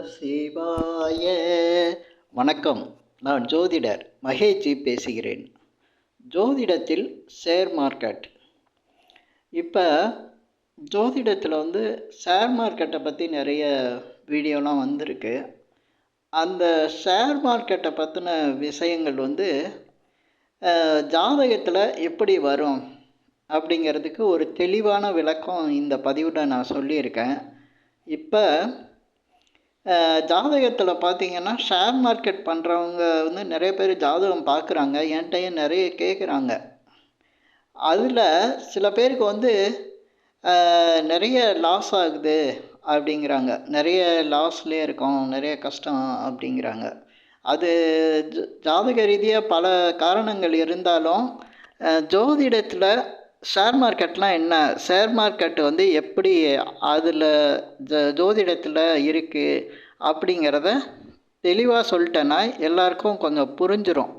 சிவாய. வணக்கம். நான் ஜோதிடர் மகேஷ்ஜி பேசுகிறேன். ஜோதிடத்தில் ஷேர் மார்க்கெட். இப்போ ஜோதிடத்தில் ஷேர் மார்க்கெட்டை பற்றி நிறைய வீடியோலாம் வந்திருக்கு. அந்த ஷேர் மார்க்கெட்டை பற்றின விஷயங்கள் ஜாதகத்தில் எப்படி வரும் அப்படிங்கிறதுக்கு ஒரு தெளிவான விளக்கம் இந்த பதிவில் நான் சொல்லியிருக்கேன். இப்போ ஜாதகத்தில் பார்த்திங்கன்னா ஷேர் மார்க்கெட் பண்ணுறவங்க நிறைய பேர் ஜாதகம் பார்க்குறாங்க, என்கிட்டையும் நிறைய கேட்குறாங்க. அதில் சில பேருக்கு நிறைய லாஸ் ஆகுது அப்படிங்கிறாங்க, நிறைய லாஸ்லேயே இருக்கும், நிறைய கஷ்டம் அப்படிங்கிறாங்க. அது ஜாதக ரீதியாக பல காரணங்கள் இருந்தாலும் ஜோதிடத்தில் ஷேர் மார்க்கெட்லாம் என்ன, ஷேர் மார்க்கெட் எப்படி அதில் ஜோதிடத்தில் இருக்குது அப்படிங்கிறத தெளிவாக சொல்லிட்டேன்னா எல்லாருக்கும் கொஞ்சம் புரிஞ்சிடும்.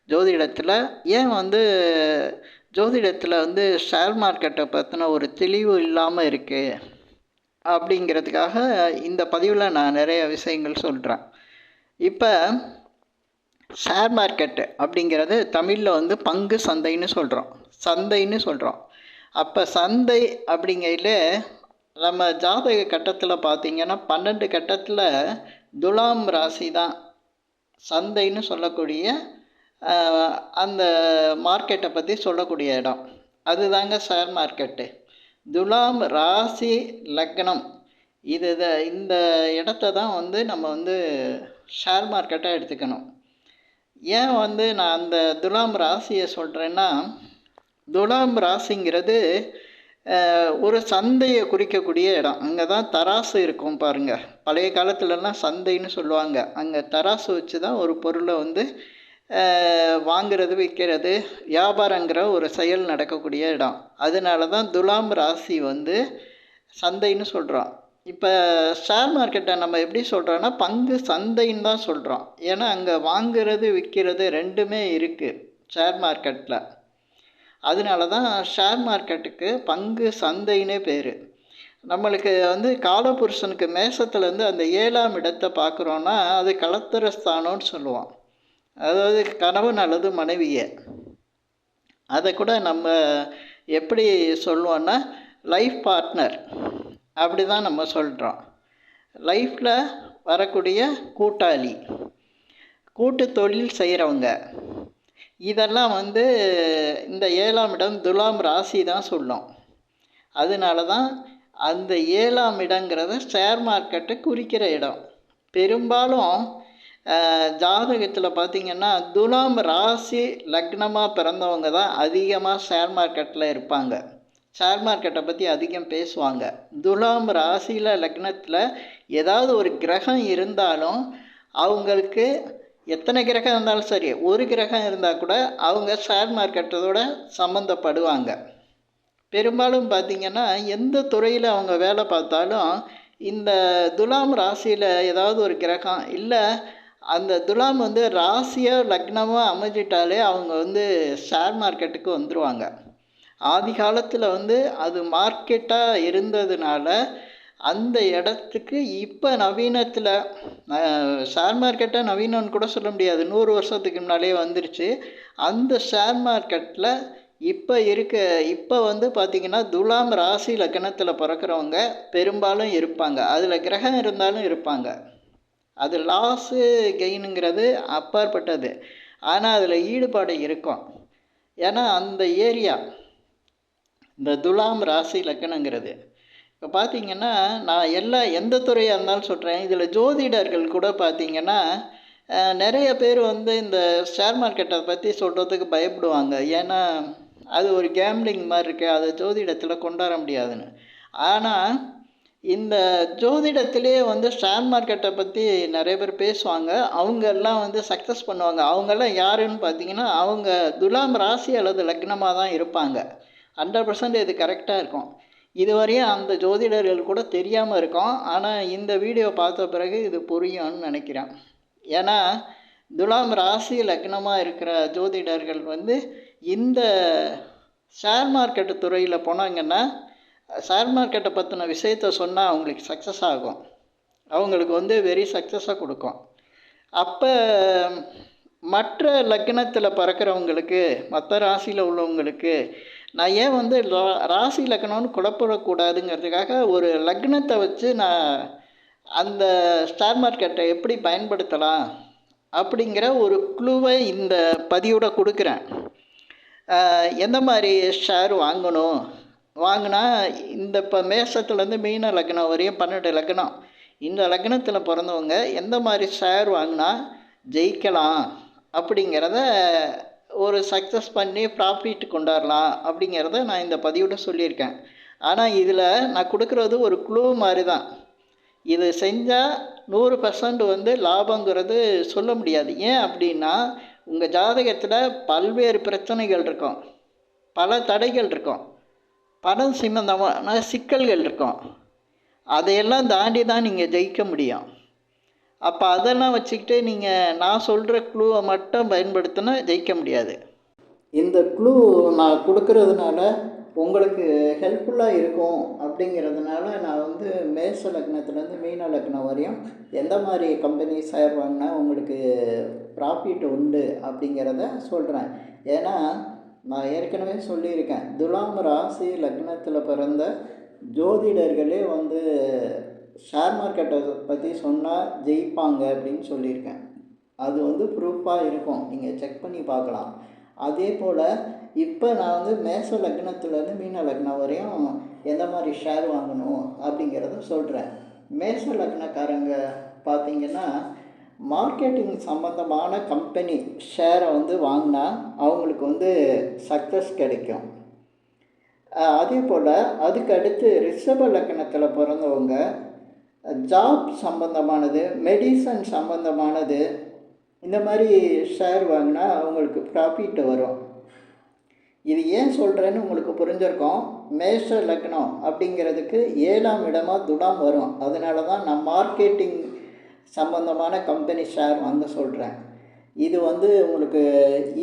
ஜோதிடத்தில் ஏன் ஜோதிடத்தில் ஷேர் மார்க்கெட்டை பற்றின ஒரு தெளிவு இல்லாமல் இருக்குது அப்படிங்கிறதுக்காக இந்த பதிவில் நான் நிறைய விஷயங்கள் சொல்கிறேன். இப்போ ஷேர் மார்க்கெட்டு அப்படிங்கிறது தமிழில் பங்கு சந்தைன்னு சொல்கிறோம். அப்போ சந்தை அப்படிங்கையில் நம்ம ஜாதக கட்டத்தில் பார்த்திங்கன்னா 12 கட்டத்தில் துலாம் ராசி தான் சந்தைன்னு சொல்லக்கூடிய அந்த மார்க்கெட்டை பற்றி சொல்லக்கூடிய இடம். அதுதாங்க ஷேர் மார்க்கெட்டு. துலாம் ராசி லக்னம் இந்த இடத்த தான் நம்ம ஷேர் மார்க்கெட்டாக எடுத்துக்கணும். ஏன் நான் அந்த துலாம் ராசியை சொல்கிறேன்னா, துலாம் ராசிங்கிறது ஒரு சந்தையை குறிக்கக்கூடிய இடம். அங்கே தான் தராசு இருக்கும் பாருங்கள். பழைய காலத்துலலாம் சந்தைன்னு சொல்லுவாங்க. அங்கே தராசு வச்சு தான் ஒரு பொருளை வாங்கிறது விற்கிறது வியாபாரங்கிற ஒரு செயல் நடக்கக்கூடிய இடம். அதனால தான் துலாம் ராசி சந்தைன்னு சொல்கிறோம். இப்போ ஷேர் மார்க்கெட்டை நம்ம எப்படி சொல்கிறோன்னா பங்கு சந்தைன்னு தான் சொல்கிறோம். ஏன்னா அங்கே வாங்கிறது விற்கிறது ரெண்டுமே இருக்குது ஷேர் மார்க்கெட்டில். அதனால தான் ஷேர் மார்க்கெட்டுக்கு பங்கு சந்தைன்னே பேர். நம்மளுக்கு காலபுருஷனுக்கு மேசத்துலேருந்து அந்த 7ஆம் இடத்தை பார்க்குறோன்னா அது கலத்திரஸ்தானம்னு சொல்லுவோம். அதாவது கணவன் அல்லது மனைவியை. அதை கூட நம்ம எப்படி சொல்லுவோன்னா லைஃப் பார்ட்னர் அப்படி தான் நம்ம சொல்கிறோம். லைஃப்பில் வரக்கூடிய கூட்டாளி, கூட்டு தொழில் செய்கிறவங்க, இதெல்லாம் இந்த 7ஆம் இடம் துலாம் ராசி தான் சொல்லும். அதனால தான் அந்த 7ஆம் இடங்கிறத ஷேர் மார்க்கெட்டை குறிக்கிற இடம். பெரும்பாலும் ஜாதகத்தில் பார்த்திங்கன்னா துலாம் ராசி லக்னமாக பிறந்தவங்க தான் அதிகமாக ஷேர் மார்க்கெட்டில் இருப்பாங்க. ஷேர் மார்க்கெட்டை பற்றி அதிகம் பேசுவாங்க. துலாம் ராசியில் லக்னத்தில் ஏதாவது ஒரு கிரகம் இருந்தாலும் அவங்களுக்கு எத்தனை கிரகம் இருந்தாலும் சரி, ஒரு கிரகம் இருந்தால் கூட அவங்க ஷேர் மார்க்கெட்டோட சம்மந்தப்படுவாங்க. பெரும்பாலும் பார்த்திங்கன்னா எந்த துறையில் அவங்க வேலை பார்த்தாலும் இந்த துலாம் ராசியில் ஏதாவது ஒரு கிரகம் இல்லை, அந்த துலாம் ராசியாக லக்னமாக அமைஞ்சிட்டாலே அவங்க ஷேர் மார்க்கெட்டுக்கு வந்துடுவாங்க. ஆதி காலத்தில் அது மார்க்கெட்டாக இருந்ததுனால அந்த இடத்துக்கு இப்போ நவீனத்தில் ஷேர் மார்க்கெட்டை நவீனம்னு கூட சொல்ல முடியாது, 100 வருஷத்துக்கு முன்னாலே வந்துருச்சு. அந்த ஷேர் மார்க்கெட்டில் இப்போ பார்த்திங்கன்னா துலாம் ராசி லக்னத்தில் பிறக்கிறவங்க பெரும்பாலும் இருப்பாங்க. அதில் கிரகம் இருந்தாலும் இருப்பாங்க. அது லாஸு கெயினுங்கிறது அப்பாற்பட்டது. ஆனால் அதில் ஈடுபாடு இருக்கும். ஏன்னா அந்த ஏரியா இந்த துலாம் ராசி லக்னங்கிறது. இப்போ பார்த்திங்கன்னா நான் எந்த துறையாக இருந்தாலும் சொல்கிறேன். இதில் ஜோதிடர்கள் கூட பார்த்திங்கன்னா நிறைய பேர் இந்த ஷேர் மார்க்கெட்டை பற்றி சொல்கிறதுக்கு பயப்படுவாங்க. ஏன்னா அது ஒரு கேம்லிங் மாதிரி இருக்குது, அதை ஜோதிடத்தில் கொண்டாட முடியாதுன்னு. ஆனால் இந்த ஜோதிடத்திலே ஷேர் மார்க்கெட்டை பற்றி நிறைய பேர் பேசுவாங்க. அவங்கெல்லாம் சக்ஸஸ் பண்ணுவாங்க. அவங்கெல்லாம் யாருன்னு பார்த்திங்கன்னா அவங்க துலாம் ராசி அல்லது லக்னமாக தான் இருப்பாங்க. 100% இது கரெக்டாக இருக்கும். இதுவரையும் அந்த ஜோதிடர்கள் கூட தெரியாமல் இருக்கும். ஆனால் இந்த வீடியோ பார்த்த பிறகு இது புரியும்னு நினைக்கிறேன். ஏன்னா துலாம் ராசி லக்னமாக இருக்கிற ஜோதிடர்கள் இந்த ஷேர் மார்க்கெட்டு துறையில் போனாங்கன்னா ஷேர் மார்க்கெட்டை பற்றின விஷயத்த சொன்னால் அவங்களுக்கு சக்ஸஸ் ஆகும். அவங்களுக்கு வந்து வெரி சக்ஸஸாக கொடுக்கும். அப்போ மற்ற லக்னத்தில் பிறக்கிறவங்களுக்கு, மற்ற ராசியில் உள்ளவங்களுக்கு நான் ஏன் வந்து ராசி லக்னம்னு குழப்பக்கூடாதுங்கிறதுக்காக ஒரு லக்னத்தை வச்சு நான் அந்த ஸ்டார் மார்க்கெட்டை எப்படி பயன்படுத்தலாம் அப்படிங்கிற ஒரு குழுவை இந்த பதிவோட கொடுக்குறேன். எந்த மாதிரி ஷேர் வாங்கணும், வாங்கினா இந்த இப்போ மேஷத்துலேருந்து மீன லக்னம் வரையும் 12 லக்னம், இந்த லக்னத்தில் பிறந்தவங்க எந்த மாதிரி ஷேர் வாங்கினா ஜெயிக்கலாம் அப்படிங்கிறத ஒரு சக்ஸஸ் பண்ணி ப்ராஃபிட் கொண்டாடலாம் அப்படிங்கிறத நான் இந்த பதிவோட சொல்லியிருக்கேன். ஆனால் இதில் நான் கொடுக்குறது ஒரு குழு மாதிரி தான். இது செஞ்சால் 100% வந்து லாபங்கிறது சொல்ல முடியாது. ஏன் அப்படின்னா உங்கள் ஜாதகத்தில் பல்வேறு பிரச்சனைகள் இருக்கும், பல தடைகள் இருக்கும், பணம் சம்பந்தமான சிக்கல்கள் இருக்கும். அதையெல்லாம் தாண்டி தான் நீங்கள் ஜெயிக்க முடியும். அப்போ அதெல்லாம் வச்சுக்கிட்டு நீங்கள் நான் சொல்கிற குழுவை மட்டும் பயன்படுத்தினா ஜெயிக்க முடியாது. இந்த குழு நான் கொடுக்கறதுனால உங்களுக்கு ஹெல்ப்ஃபுல்லாக இருக்கும் அப்படிங்கிறதுனால நான் வந்து மேஷ லக்னத்துலேருந்து மீன லக்னம் வரையும் எந்த மாதிரி கம்பெனி ஷேர் வாங்கினா உங்களுக்கு ப்ராஃபிட் உண்டு அப்படிங்கிறத சொல்கிறேன். ஏன்னா நான் ஏற்கனவே சொல்லியிருக்கேன், துலாம் ராசி லக்னத்தில் பிறந்த ஜோதிடர்களே வந்து ஷேர் மார்க்கெட்டை பற்றி சொன்னால் ஜெயிப்பாங்க அப்படின்னு சொல்லியிருக்கேன். அது வந்து ப்ரூஃபாக இருக்கும், நீங்கள் செக் பண்ணி பார்க்கலாம். அதே போல் இப்போ நான் வந்து மேஷ லக்னத்துலேருந்து மீன லக்னம் வரையும் எந்த மாதிரி ஷேர் வாங்கணும் அப்படிங்கிறத சொல்கிறேன். மேஷ லக்னக்காரங்க பார்த்திங்கன்னா மார்க்கெட்டிங் சம்மந்தமான கம்பெனி ஷேரை வந்து வாங்கினா அவங்களுக்கு வந்து சக்ஸஸ் கிடைக்கும். அதே போல் அதுக்கு அடுத்து ரிஷப லக்னத்தில் பிறந்தவங்க ஜாப் சம்பந்தமானது, மெடிசன் சம்பந்தமானது, இந்த மாதிரி ஷேர் வாங்கினா அவங்களுக்கு ப்ராஃபிட் வரும். இது ஏன் சொல்கிறேன்னு உங்களுக்கு புரிஞ்சிருக்கோம். மேஷ லக்னம் அப்படிங்கிறதுக்கு 7ஆம் இடமாக துலாம் வரும். அதனால தான் நான் மார்க்கெட்டிங் சம்பந்தமான கம்பெனி ஷேர் வாங்க சொல்கிறேன். இது வந்து உங்களுக்கு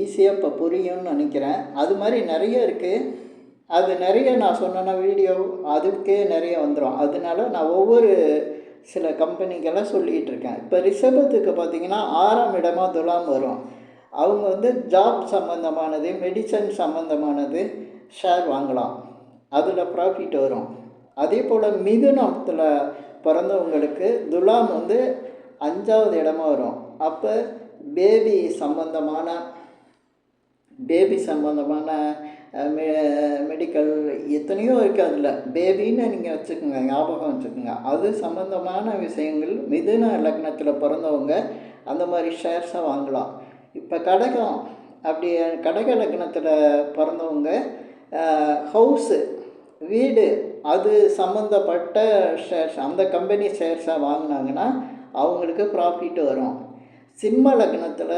ஈஸியாக இப்போ புரியும்னு நினைக்கிறேன். அது மாதிரி நிறைய இருக்குது. அது நிறைய நான் சொன்னேன்னா வீடியோ அதுக்கே நிறைய வந்துடும். அதனால நான் ஒவ்வொரு சில கம்பெனிகளை சொல்லிகிட்டு இருக்கேன். இப்போ ரிஷபத்துக்கு பார்த்திங்கன்னா 6ஆம் இடமாக துலாம் வரும். அவங்க வந்து ஜாப் சம்மந்தமானது, மெடிசன் சம்மந்தமானது ஷேர் வாங்கலாம், அதில் ப்ராஃபிட் வரும். அதே போல் மிதுனத்தில் பிறந்தவங்களுக்கு துலாம் வந்து 5ஆவது இடமா வரும். அப்போ பேபி சம்மந்தமான மெடிக்கல் எத்தனையோ இருக்குது. அதில் பேபின்னு நீங்கள் வச்சுக்கோங்க, ஞாபகம் வச்சுக்கோங்க. அது சம்மந்தமான விஷயங்கள் மிதுன லக்னத்தில் பிறந்தவங்க அந்த மாதிரி ஷேர்ஸை வாங்கலாம். இப்போ கடகம் கடக லக்னத்தில் பிறந்தவங்க ஹவுஸு, வீடு, அது சம்மந்தப்பட்ட ஷேர்ஸ், அந்த கம்பெனி ஷேர்ஸை வாங்கினாங்கன்னா அவங்களுக்கு ப்ராஃபிட் வரும். சிம்ம லக்னத்தில்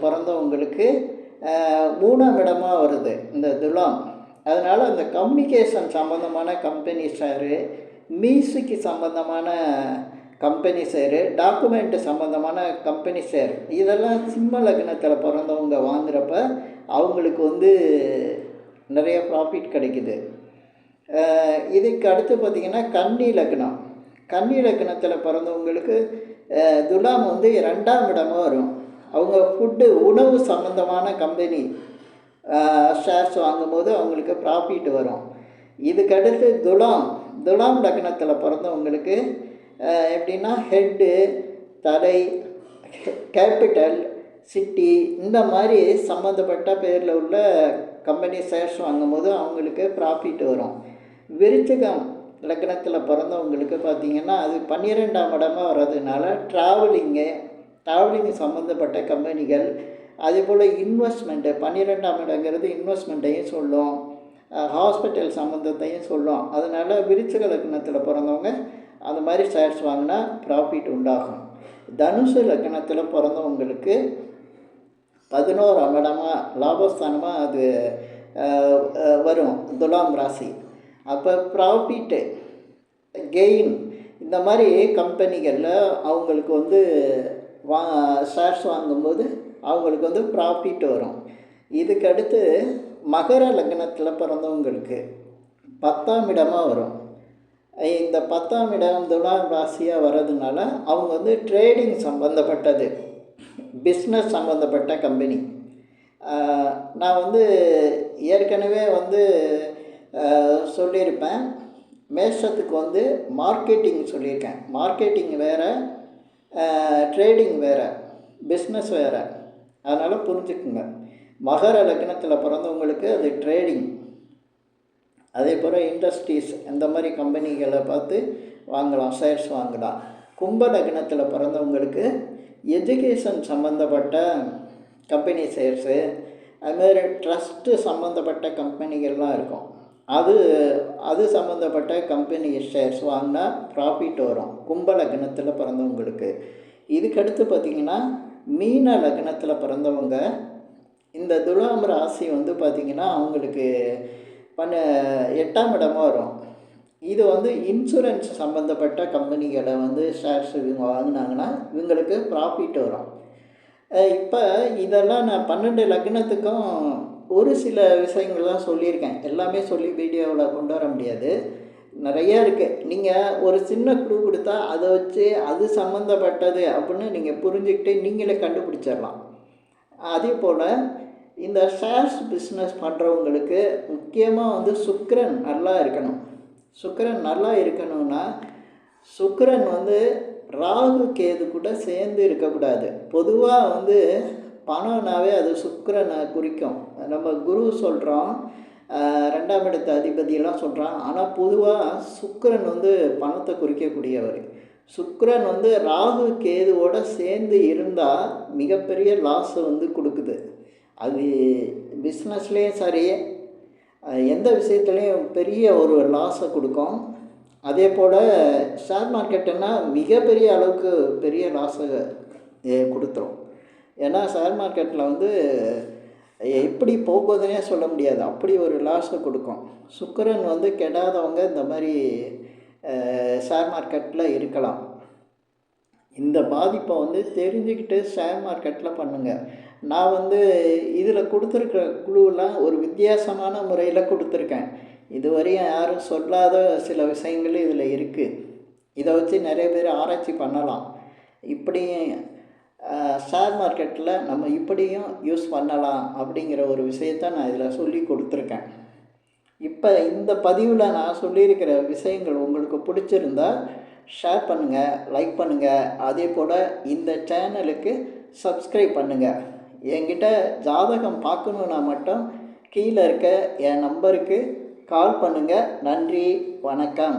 பிறந்தவங்களுக்கு 3ஆம் இடமாக வருது இந்த துலாம். அதனால் அந்த கம்யூனிகேஷன் சம்மந்தமான கம்பெனி ஷேரு, மியூசிக்கு சம்மந்தமான கம்பெனி ஷேரு, டாக்குமெண்ட்டு சம்மந்தமான கம்பெனி ஷேர், இதெல்லாம் சிம்ம லக்னத்தில் பிறந்தவங்க வாங்குகிறப்ப அவங்களுக்கு வந்து நிறைய ப்ராஃபிட் கிடைக்குது. இதுக்கு அடுத்து பார்த்திங்கன்னா கன்னி லக்னத்தில் பிறந்தவங்களுக்கு துலாம் வந்து 2ஆம் இடமாக வரும். அவங்க உணவு சம்மந்தமான கம்பெனி ஷேர்ஸ் வாங்கும்போது அவங்களுக்கு ப்ராஃபிட் வரும். இதுக்கடுத்து துலாம் லக்னத்தில் பிறந்தவங்களுக்கு எப்படின்னா ஹெட்டு, தலை, கேபிட்டல், சிட்டி, இந்த மாதிரி சம்மந்தப்பட்ட பேரில் உள்ள கம்பெனி ஷேர்ஸ் வாங்கும்போது அவங்களுக்கு ப்ராஃபிட் வரும். விருச்சிகம் லக்னத்தில் பிறந்தவங்களுக்கு பார்த்திங்கன்னா அது 12ஆம் இடமாக வர்றதுனால ட்ராவலிங்கு சம்மந்தப்பட்ட கம்பெனிகள், அதே போல் இன்வெஸ்ட்மெண்ட்டு, 12ஆம் இடங்கிறது இன்வெஸ்ட்மெண்ட்டையும் சொல்லும், ஹாஸ்பிட்டல் சம்மந்தத்தையும் சொல்லும். அதனால் விருச்சிக லக்னத்தில் பிறந்தவங்க அந்த மாதிரி ஷேர்ஸ் வாங்கினா ப்ராஃபிட் உண்டாகும். தனுசு லக்னத்தில் பிறந்தவங்களுக்கு 11ஆம் இடமாக லாபஸ்தானமாக அது வரும் துலாம் ராசி. அப்போ ப்ராஃபிட்டு, கெயின், இந்த மாதிரி கம்பெனிகளில் அவங்களுக்கு வந்து ஷேர்ஸ் வாங்கும்போது அவங்களுக்கு வந்து ப்ராஃபிட் வரும். இதுக்கடுத்து மகர லக்னத்தில் பிறந்தவங்களுக்கு 10ஆம் இடமாக வரும். இந்த 10ஆம் இடம் துலாம் ராசியாக வர்றதுனால அவங்க வந்து ட்ரேடிங் சம்மந்தப்பட்டது, பிஸ்னஸ் சம்மந்தப்பட்ட கம்பெனி. நான் வந்து ஏற்கனவே வந்து சொல்லியிருப்பேன். மேஷத்துக்கு வந்து மார்க்கெட்டிங் சொல்லியிருக்கேன். மார்க்கெட்டிங் வேறு, ட்ரேடிங் வேறு, பிஸ்னஸ் வேறு. அதனால் புரிஞ்சுக்குங்க. மகர லக்னத்தில் பிறந்தவங்களுக்கு அது ட்ரேடிங். அதே போல் இண்டஸ்ட்ரீஸ் இந்த மாதிரி கம்பெனிகளை பார்த்து வாங்கலாம், ஷேர்ஸ் வாங்கலாம். கும்ப லக்னத்தில் பிறந்தவங்களுக்கு எஜுகேஷன் சம்மந்தப்பட்ட கம்பெனி ஷேர்ஸு, அதுமாதிரி ட்ரஸ்ட்டு சம்மந்தப்பட்ட கம்பெனிகள்லாம் இருக்கும். அது சம்மந்தப்பட்ட கம்பெனி ஷேர்ஸ் வாங்கினா ப்ராஃபிட் வரும் கும்ப லக்னத்தில் பிறந்தவங்களுக்கு. இதுக்கடுத்து பார்த்திங்கன்னா மீன லக்னத்தில் பிறந்தவங்க இந்த துலாம் ராசி வந்து பார்த்திங்கன்னா அவங்களுக்கு 8ஆம் இடமாக வரும். இது வந்து இன்சூரன்ஸ் சம்மந்தப்பட்ட கம்பெனிகளை வந்து ஷேர்ஸ் இவங்க வாங்கினாங்கன்னா இவங்களுக்கு ப்ராஃபிட் வரும். இப்போ இதெல்லாம் நான் 12 லக்னத்துக்கும் ஒரு சில விஷயங்கள் தான் சொல்லியிருக்கேன். எல்லாமே சொல்லி வீடியோவில் கொண்டு வர முடியாது, நிறையா இருக்குது. நீங்கள் ஒரு சின்ன க்ளூ கொடுத்தா அதை வச்சு அது சம்மந்தப்பட்டது அப்படின்னு நீங்கள் புரிஞ்சுக்கிட்டு நீங்களே கண்டுபிடிச்சிடலாம். அதே போல் இந்த ஷேர்ஸ் பிஸ்னஸ் பண்ணுறவங்களுக்கு முக்கியமாக வந்து சுக்கிரன் நல்லா இருக்கணும். சுக்கிரன் நல்லா இருக்கணும்னா சுக்கிரன் வந்து ராகு கேது கூட சேர்ந்து இருக்கக்கூடாது. பொதுவாக வந்து பணம்னாவே அது சுக்கிரனை குறிக்கும். நம்ம குரு சொல்கிறோம், 2ஆம் இடத்து அதிபதியெல்லாம் சொல்கிறான். ஆனால் பொதுவாக சுக்கிரன் வந்து பணத்தை குறிக்கக்கூடியவர். சுக்கிரன் வந்து ராகு கேதுவோடு சேர்ந்து இருந்தால் மிகப்பெரிய லாஸை வந்து கொடுக்குது. அது பிஸ்னஸ்லேயும் சரி, எந்த விஷயத்துலேயும் பெரிய ஒரு லாஸை கொடுக்கும். அதே போல் ஷேர் மார்க்கெட்டுன்னா மிகப்பெரிய அளவுக்கு பெரிய லாஸை கொடுத்துரும். ஏன்னா ஷேர் மார்க்கெட்டில் வந்து எப்படி போகுதுன்னே சொல்ல முடியாது, அப்படி ஒரு லாஸை கொடுக்கும். சுக்கிரன் வந்து கெடாதவங்க இந்த மாதிரி ஷேர் மார்க்கெட்டில் இருக்கலாம். இந்த பாதிப்பை வந்து தெரிஞ்சுக்கிட்டு ஷேர் மார்க்கெட்டில் பண்ணுங்கள். நான் வந்து இதில் கொடுத்துருக்க குழுவெலாம் ஒரு வித்தியாசமான முறையில் கொடுத்துருக்கேன். இதுவரையும் யாரும் சொல்லாத சில விஷயங்கள் இதில் இருக்குது. இதை வச்சு நிறைய பேர் ஆராய்ச்சி பண்ணலாம். இப்படியும் ஷேர் மார்க்கெட்டில் நம்ம இப்படியும் யூஸ் பண்ணலாம் அப்படிங்கிற ஒரு விஷயத்த நான் இதில் சொல்லி கொடுத்துருக்கேன். இப்போ இந்த பதிவில் நான் சொல்லியிருக்கிற விஷயங்கள் உங்களுக்கு பிடிச்சிருந்தா ஷேர் பண்ணுங்கள், லைக் பண்ணுங்கள். அதே போல் இந்த சேனலுக்கு சப்ஸ்கிரைப் பண்ணுங்கள். என்கிட்ட ஜாதகம் பார்க்கணுன்னா மட்டும் கீழே இருக்க என் நம்பருக்கு கால் பண்ணுங்கள். நன்றி, வணக்கம்.